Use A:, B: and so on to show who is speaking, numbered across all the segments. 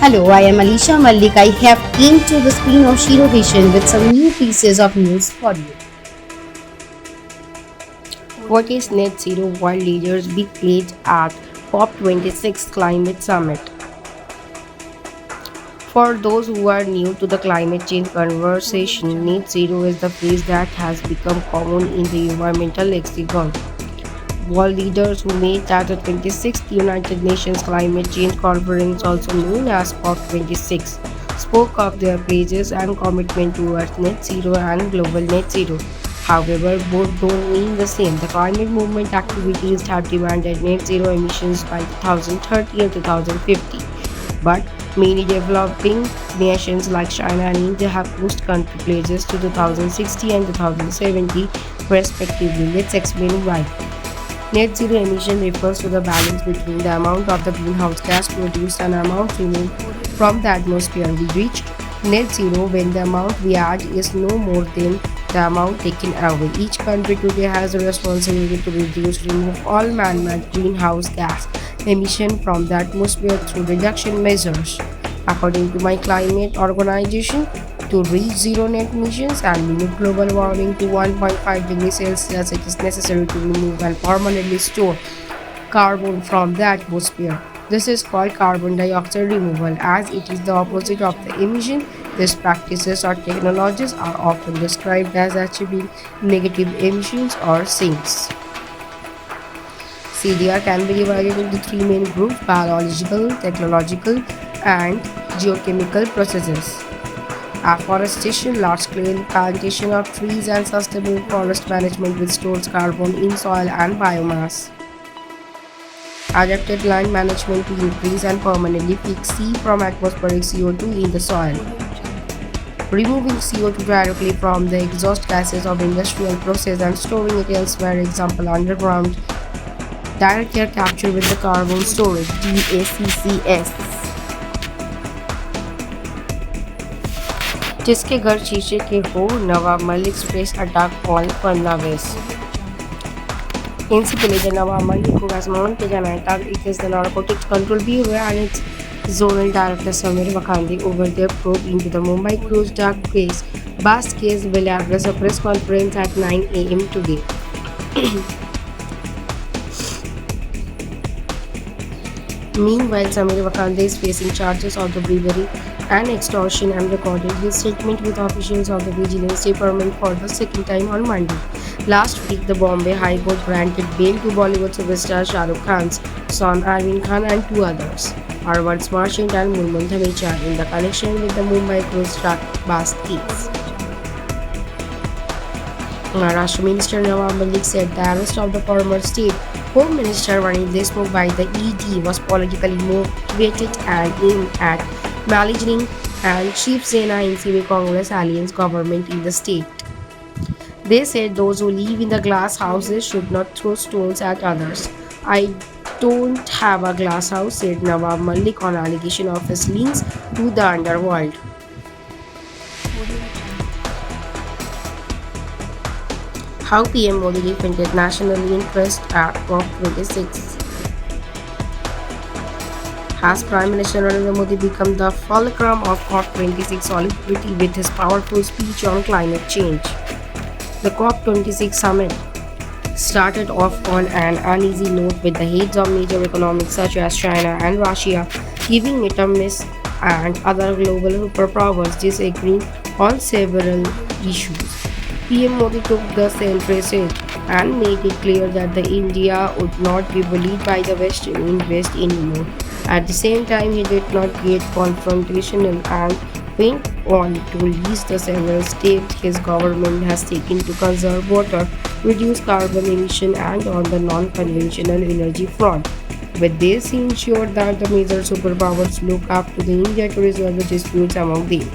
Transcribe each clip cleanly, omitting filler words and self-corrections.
A: Hello, I am Alisha Malik. I have came to the screen of Shiro Vision with some new pieces of news for you. What is net zero? World leaders big pledge at COP26 climate summit? For those who are new to the climate change conversation, net zero is the phrase that has become common in the environmental lexicon. World leaders who made at the 26th United Nations Climate Change Conference, also known as COP26, spoke of their pledges and commitment towards net zero and global net zero. However, both don't mean the same. The climate movement activities have demanded net zero emissions by 2030 and 2050, but many developing nations like China and India have pushed country pledges to 2060 and 2070 respectively. Let's explain why. Net zero emission refers to the balance between the amount of the greenhouse gas produced and amount removed from the atmosphere. We reach net zero when the amount we add is no more than the amount taken away. Each country today has a responsibility to remove all man-made greenhouse gas emission from the atmosphere through reduction measures. According to my climate organization, to reach zero net emissions and limit global warming to 1.5 degrees Celsius, it is necessary to remove and permanently store carbon from the atmosphere. This is called carbon dioxide removal, as it is the opposite of the emission. These practices or technologies are often described as achieving negative emissions or sinks. CDR can be divided into three main groups: biological, technological, and geochemical processes. Afforestation, large-scale plantation of trees and sustainable forest management which stores carbon in soil and biomass. Adapted land management to increase and permanently fix C from atmospheric CO2 in the soil. Removing CO2 directly from the exhaust gases of industrial process and storing it elsewhere, example underground. Direct air capture with the carbon storage, DACCS. जिसके घर शीशे के हो, Nawab Malik space attack on Fernandes. Incidentally, Nawab Malik, who has mounted an attack against the Narcotics Control Bureau and its zonal director Samir Wakhandi over their probe into the Mumbai cruise dark case. Bas case will address a press conference at 9 a.m. today. Meanwhile, Samir Wakhandi is facing charges of the bribery and extortion and recorded his statement with officials of the Vigilance Department for the second time on Monday. Last week, the Bombay High Court granted bail to Bollywood superstar Shah Rukh Khan's son Arvind Khan and two others, Arvind Marchant and Mulman Dhamecha, in the connection with the Mumbai cruise bust case. Maharashtra Minister Nawab Malik said the arrest of the former state Home Minister Ranil Deshmukh by the ED was politically motivated and aimed at maligning and Shiv Sena NCP Congress alliance government in the state. They said those who live in the glass houses should not throw stones at others. I don't have a glass house, said Nawab Malik on allegation of his links to the underworld. How PM Modi defended national interest at COP26. Has Prime Minister Narendra Modi become the fulcrum of COP26 solidarity with his powerful speech on climate change? The COP26 summit started off on an uneasy note with the heads of major economies such as China and Russia giving it a miss and other global superpowers disagreeing on several issues. PM Modi took the center stage and made it clear that the India would not be bullied by the West to invest anymore. At the same time, he did not get confrontational and went on to list the several steps his government has taken to conserve water, reduce carbon emission, and on the non-conventional energy front. With this, he ensured that the major superpowers look up to the India to resolve the disputes among them.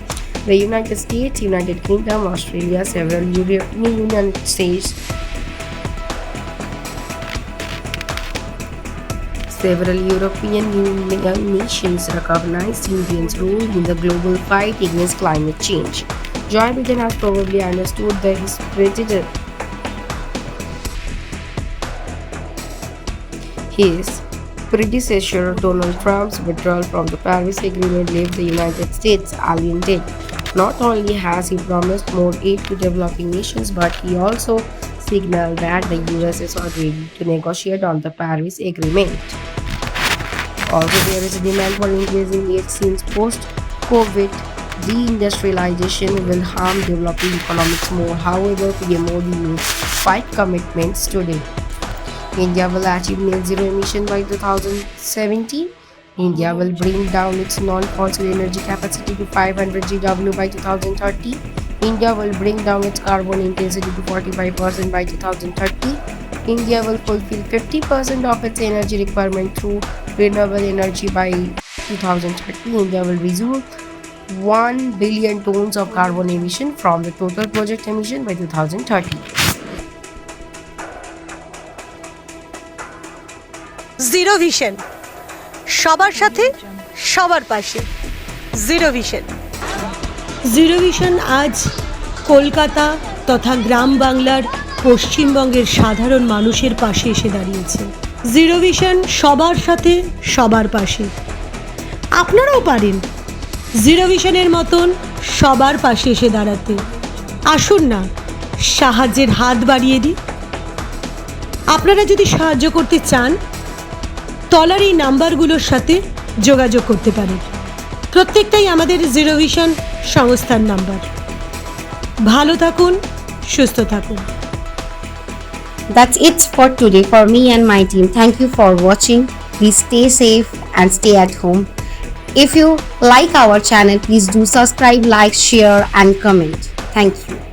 A: The United States, United Kingdom, Australia, several European Union states, several European Union nations recognized India's role in the global fight against climate change. Joe Biden has probably understood that his predecessor Donald Trump's withdrawal from the Paris Agreement left the United States alienated. Not only has he promised more aid to developing nations, but he also signaled that the US is not ready to negotiate on the Paris Agreement. Also, there is a demand for increasing aid since post-COVID deindustrialization will harm developing economies more. However, PM Modi made five commitments today. India will achieve net zero emission by 2070. India will bring down its non-fossil energy capacity to 500 GW by 2030. India will bring down its carbon intensity to 45% by 2030. India will fulfill 50% of its energy requirement through renewable energy by 2030. India will reduce 1 billion tons of carbon emission from the total project emission by 2030.
B: Zero vision, সবার সাথে সবার পাশে। Zero vision. Zero vision আজ কলকাতা তথা গ্রাম বাংলার পশ্চিমবঙ্গের সাধারণ মানুষের পাশে এসে দাঁড়িয়েছে। জিরো ভিশন সবার সাথে সবার পাশে। আপনারাও পারেন জিরো ভিশনের মতন সবার পাশে এসে দাঁড়াতে। আসুন না সাহায্যের হাত বাড়িয়ে দিই। আপনারা যদি সাহায্য করতে চান তলার এই নাম্বারগুলোর সাথে যোগাযোগ করতে পারেন। প্রত্যেকটাই আমাদের জিরো ভিশন সংস্থার নাম্বার। ভালো থাকুন, সুস্থ থাকুন।
C: That's it for today for me and my team. Thank you for watching. Please stay safe and stay at home. If you like our channel, please do subscribe, like, share and comment. Thank you.